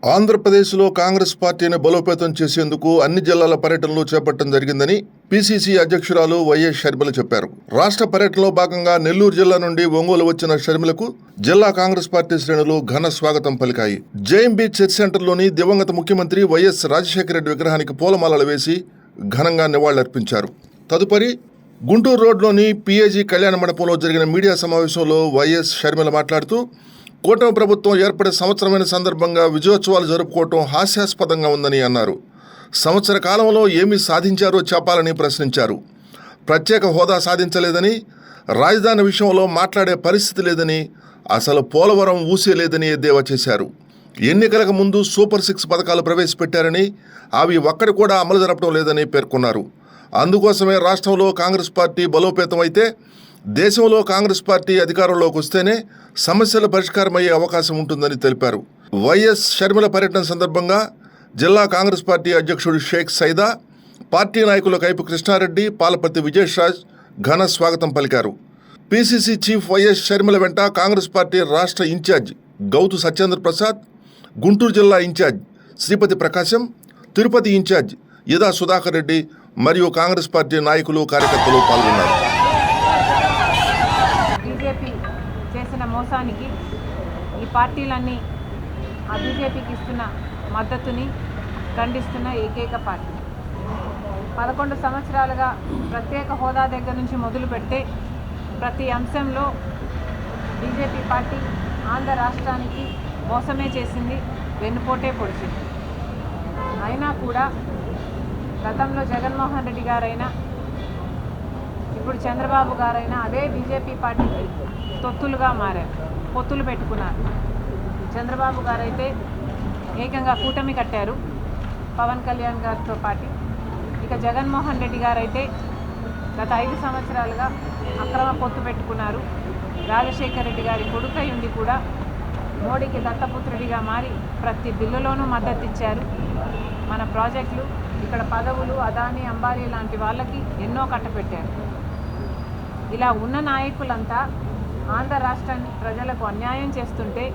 ఆంధ్రప్రదేశ్లో కాంగ్రెస్ పార్టీని బలోపేతం చేసేందుకు అన్ని జిల్లాల పర్యటనలు చేపట్టడం జరిగిందని పీసీసీ అధ్యక్షురాలు వైఎస్ షర్మిల చెప్పారు. రాష్ట్ర పర్యటనలో భాగంగా నెల్లూరు జిల్లా నుండి ఒంగోలు వచ్చిన షర్మిలకు జిల్లా కాంగ్రెస్ పార్టీ శ్రేణులు ఘన స్వాగతం పలికాయి. జేఎంబీ చర్చ్ సెంటర్లోని దివంగత ముఖ్యమంత్రి వైఎస్ రాజశేఖర రెడ్డి విగ్రహానికి పూలమాలలు వేసి ఘనంగా నివాళులర్పించారు. తదుపరి గుంటూరు రోడ్లోని పీఏజీ కళ్యాణ మండపంలో జరిగిన మీడియా సమావేశంలో వైఎస్ షర్మిల మాట్లాడుతూ, కూటమి ప్రభుత్వం ఏర్పడే సంవత్సరమైన సందర్భంగా విజయోత్సవాలు జరుపుకోవటం హాస్యాస్పదంగా ఉందని అన్నారు. సంవత్సర కాలంలో ఏమి సాధించారో చెప్పాలని ప్రశ్నించారు. ప్రత్యేక హోదా సాధించలేదని, రాజధాని విషయంలో మాట్లాడే పరిస్థితి లేదని, అసలు పోలవరం ఊసే లేదని ఎద్దేవా చేశారు. ఎన్నికలకు ముందు సూపర్ 6 పథకాలు ప్రవేశపెట్టారని, అవి ఒక్కటి కూడా అమలు జరపడం లేదని పేర్కొన్నారు. అందుకోసమే రాష్ట్రంలో కాంగ్రెస్ పార్టీ బలోపేతం అయితే, దేశంలో కాంగ్రెస్ పార్టీ అధికారంలోకి వస్తేనే సమస్యల పరిష్కారం అయ్యే అవకాశం ఉంటుందని తెలిపారు. వైఎస్ షర్మిల పర్యటన సందర్భంగా జిల్లా కాంగ్రెస్ పార్టీ అధ్యక్షుడు షేక్ సైదా, పార్టీ నాయకులు కైపు కృష్ణారెడ్డి, పాలపర్తి విజేష్రాజ్ ఘన స్వాగతం పలికారు. పీసీసీ చీఫ్ వైఎస్ షర్మిల వెంట కాంగ్రెస్ పార్టీ రాష్ట్ర ఇన్ఛార్జ్ గౌతు సత్యేంద్ర ప్రసాద్, గుంటూరు జిల్లా ఇన్ఛార్జ్ శ్రీపతి ప్రకాశం, తిరుపతి ఇన్ఛార్జ్ యదా సుధాకర్ రెడ్డి మరియు కాంగ్రెస్ పార్టీ నాయకులు, కార్యకర్తలు పాల్గొన్నారు. బీజేపీ చేసిన మోసానికి ఈ పార్టీలన్నీ ఆ బీజేపీకి ఇస్తున్న మద్దతుని ఖండిస్తున్న ఏకైక పార్టీ. 11 సంవత్సరాలుగా ప్రత్యేక హోదా దగ్గర నుంచి మొదలు పెడితే ప్రతి అంశంలో బీజేపీ పార్టీ ఆంధ్ర రాష్ట్రానికి మోసమే చేసింది, వెన్నుపోటే పొడిచింది. అయినా కూడా గతంలో జగన్మోహన్ రెడ్డి గారైనా, ఇప్పుడు చంద్రబాబు గారైనా అదే బీజేపీ పార్టీకి తొత్తులుగా మారారు, పొత్తులు పెట్టుకున్నారు. చంద్రబాబు గారైతే ఏకంగా కూటమి కట్టారు పవన్ కళ్యాణ్ గారితో పాటు. ఇక జగన్మోహన్ రెడ్డి గారైతే గత 5 సంవత్సరాలుగా అక్రమ పొత్తు పెట్టుకున్నారు. రాజశేఖర రెడ్డి గారి కొడుకై ఉండి కూడా మోడీకి దత్తపుత్రుడిగా మారి ప్రతి బిల్లులోనూ మద్దతు ఇచ్చారు. మన ప్రాజెక్టులు, ఇక్కడ పదవులు, అదానీ, అంబానీ లాంటి వాళ్ళకి ఎన్నో కట్టపెట్టారు. ఇలా ఉన్న నాయకులంతా ఆంధ్ర రాష్ట్రాన్ని ప్రజలకు అన్యాయం చేస్తుంటే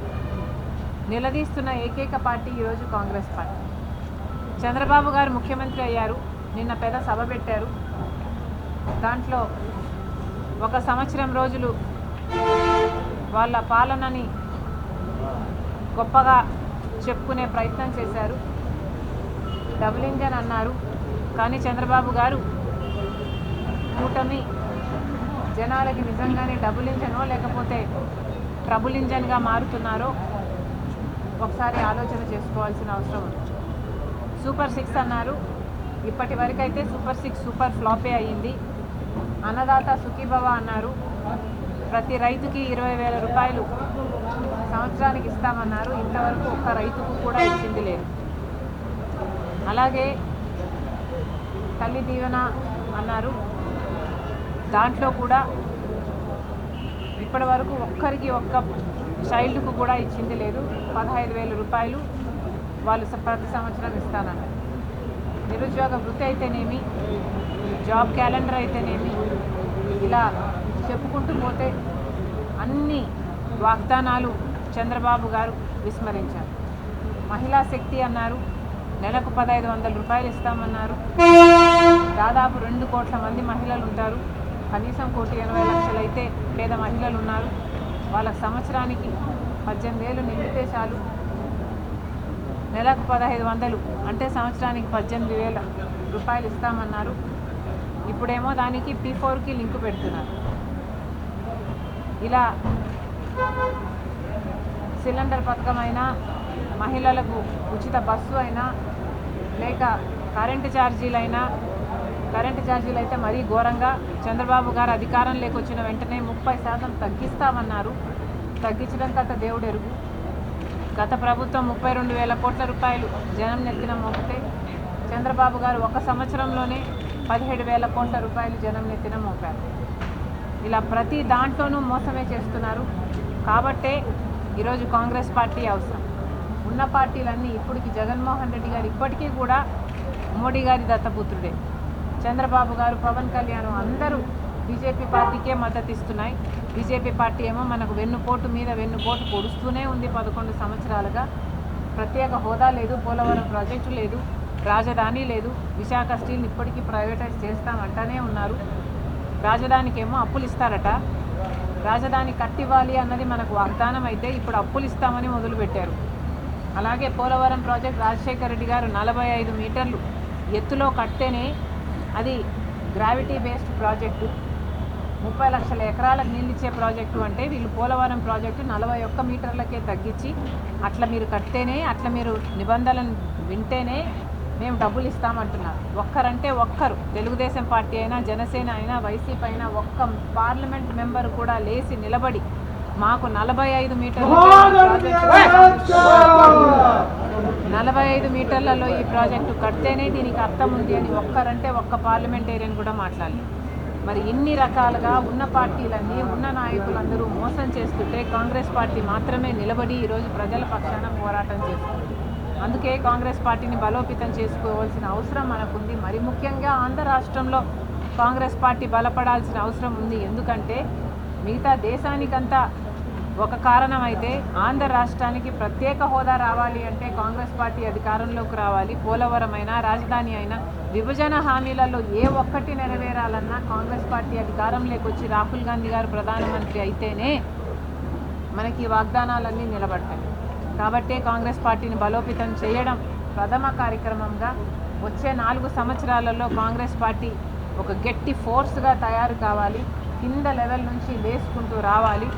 నిలదీస్తున్న ఏకైక పార్టీ ఈరోజు కాంగ్రెస్ పార్టీ. చంద్రబాబు గారు ముఖ్యమంత్రి అయ్యారు, నిన్న పెద్ద సభ పెట్టారు. దాంట్లో 1 సంవత్సరం రోజులు వాళ్ళ పాలనని గొప్పగా చెప్పుకునే ప్రయత్నం చేశారు. డబుల్ ఇంజన్ అన్నారు. కానీ చంద్రబాబు గారు కూటమి జనాలకి నిజంగానే డబుల్ ఇంజనో లేకపోతే ట్రబుల్ ఇంజన్గా మారుతున్నారో ఒకసారి ఆలోచన చేసుకోవాల్సిన అవసరం ఉంది. సూపర్ 6 అన్నారు. ఇప్పటి వరకైతే సూపర్ 6 సూపర్ ఫ్లాపే అయ్యింది. అన్నదాత సుఖీభవ అన్నారు. ప్రతి రైతుకి 20,000 రూపాయలు సంవత్సరానికి ఇస్తామన్నారు. ఇంతవరకు ఒక్క రైతుకు కూడా ఇచ్చింది లేదు. అలాగే తల్లి దీవెన అన్నారు. దాంట్లో కూడా ఇప్పటి వరకు ఒక్క చైల్డ్కు కూడా ఇచ్చింది లేదు. 15,000 రూపాయలు వాళ్ళు ప్రతి సంవత్సరం ఇస్తానన్నారు. నిరుద్యోగ వృత్తి అయితేనేమి, జాబ్ క్యాలెండర్ అయితేనేమి, ఇలా చెప్పుకుంటూ పోతే అన్ని వాగ్దానాలు చంద్రబాబు గారు విస్మరించారు. మహిళా శక్తి అన్నారు. నెలకు 1,500 రూపాయలు ఇస్తామన్నారు. దాదాపు 2 కోట్ల మంది మహిళలు ఉంటారు. కనీసం 1,80,00,000 అయితే పేద మహిళలు ఉన్నారు. వాళ్ళకి సంవత్సరానికి 18,000 నిండితే చాలు. నెలకు 1,500 అంటే సంవత్సరానికి 18,000 రూపాయలు ఇస్తామన్నారు. ఇప్పుడేమో దానికి P4కి లింకు పెడుతున్నారు. ఇలా సిలిండర్ పథకం అయినా, మహిళలకు ఉచిత బస్సు అయినా, లేక కరెంటు ఛార్జీలు అయితే మరీ ఘోరంగా చంద్రబాబు గారు అధికారం లేకొచ్చిన వెంటనే 30% తగ్గిస్తామన్నారు. తగ్గించడం కథ దేవుడెరుగు. గత ప్రభుత్వం 32,000 కోట్ల రూపాయలు జనం నెత్తిన మోపితే చంద్రబాబు గారు 1 సంవత్సరంలోనే 17,000 కోట్ల రూపాయలు జనం నెత్తిన మోపారు. ఇలా ప్రతి దాంట్లోనూ మోసమే చేస్తున్నారు. కాబట్టే ఈరోజు కాంగ్రెస్ పార్టీ అవసరం. ఉన్న పార్టీలన్నీ ఇప్పటికి జగన్మోహన్ రెడ్డి గారు ఇప్పటికీ కూడా మోడీ గారి దత్తపుత్రుడే. చంద్రబాబు గారు, పవన్ కళ్యాణ్ అందరూ బీజేపీ పార్టీకే మద్దతు ఇస్తున్నాయి. బీజేపీ పార్టీ ఏమో మనకు వెన్నుపోటు మీద వెన్నుపోటు పొడుస్తూనే ఉంది 11 సంవత్సరాలుగా. ప్రత్యేక హోదా లేదు, పోలవరం ప్రాజెక్టు లేదు, రాజధాని లేదు, విశాఖ స్టీల్ ఇప్పటికీ ప్రైవేటైజ్ చేస్తామంటూనే ఉన్నారు. రాజధానికేమో అప్పులు ఇస్తారట. రాజధాని కట్టివ్వాలి అన్నది మనకు వాగ్దానం అయితే ఇప్పుడు అప్పులు ఇస్తామని మొదలుపెట్టారు. అలాగే పోలవరం ప్రాజెక్ట్ రాజశేఖర రెడ్డి గారు 45 మీటర్లు ఎత్తులో కట్టేనే అది గ్రావిటీ బేస్డ్ ప్రాజెక్టు, 30 లక్షల ఎకరాలకు నీళ్ళిచ్చే ప్రాజెక్టు. అంటే వీళ్ళు పోలవరం ప్రాజెక్టు 41 మీటర్లకే తగ్గించి అట్లా మీరు కట్టేనే, అట్లా మీరు నిబంధనలను వింటేనే మేము డబ్బులు ఇస్తామంటున్నారు. ఒక్కరంటే ఒక్కరు, తెలుగుదేశం పార్టీ అయినా, జనసేన అయినా, వైసీపీ అయినా ఒక్క పార్లమెంట్ మెంబర్ కూడా లేచి నిలబడి మాకు 45 మీటర్లలో ఈ ప్రాజెక్టు కడితేనే దీనికి అర్థం ఉంది అని ఒక్కరంటే ఒక్క పార్లమెంటేరియన్ కూడా మాట్లాడలేదు. మరి ఇన్ని రకాలుగా ఉన్న పార్టీలన్నీ, ఉన్న నాయకులందరూ మోసం చేస్తుంటే కాంగ్రెస్ పార్టీ మాత్రమే నిలబడి ఈరోజు ప్రజల పక్షాన పోరాటం చేస్తుంది. అందుకే కాంగ్రెస్ పార్టీని బలోపేతం చేసుకోవాల్సిన అవసరం మనకుంది. మరి ముఖ్యంగా ఆంధ్ర రాష్ట్రంలో కాంగ్రెస్ పార్టీ బలపడాల్సిన అవసరం ఉంది. ఎందుకంటే మిగతా దేశానికంతా ఒక కారణం అయితే ఆంధ్ర రాష్ట్రానికి ప్రత్యేక హోదా రావాలి అంటే కాంగ్రెస్ పార్టీ అధికారంలోకి రావాలి. పోలవరం అయినా, రాజధాని అయినా, విభజన హామీలలో ఏ ఒక్కటి నెరవేరాలన్నా కాంగ్రెస్ పార్టీ అధికారంలోకి వచ్చి రాహుల్ గాంధీ గారు ప్రధానమంత్రి అయితేనే మనకి ఈ వాగ్దానాలన్నీ నిలబడతాయి. కాబట్టే కాంగ్రెస్ పార్టీని బలోపేతం చేయడం ప్రథమ కార్యక్రమంగా వచ్చే 4 సంవత్సరాలలో కాంగ్రెస్ పార్టీ ఒక గట్టి ఫోర్స్గా తయారు కావాలి. కింద లెవెల్ నుంచి వేసుకుంటూ రావాలి.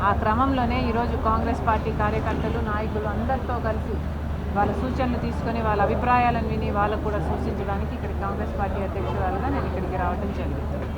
ఆ క్రమంలోనే ఈరోజు కాంగ్రెస్ పార్టీ కార్యకర్తలు, నాయకులు అందరితో కలిసి వాళ్ళ సూచనలు తీసుకొని వాళ్ళ అభిప్రాయాలను విని వాళ్ళకు కూడా సూచించడానికి ఇక్కడ కాంగ్రెస్ పార్టీ అధ్యక్షురాలుగా నేను ఇక్కడికి రావడం జరిగింది.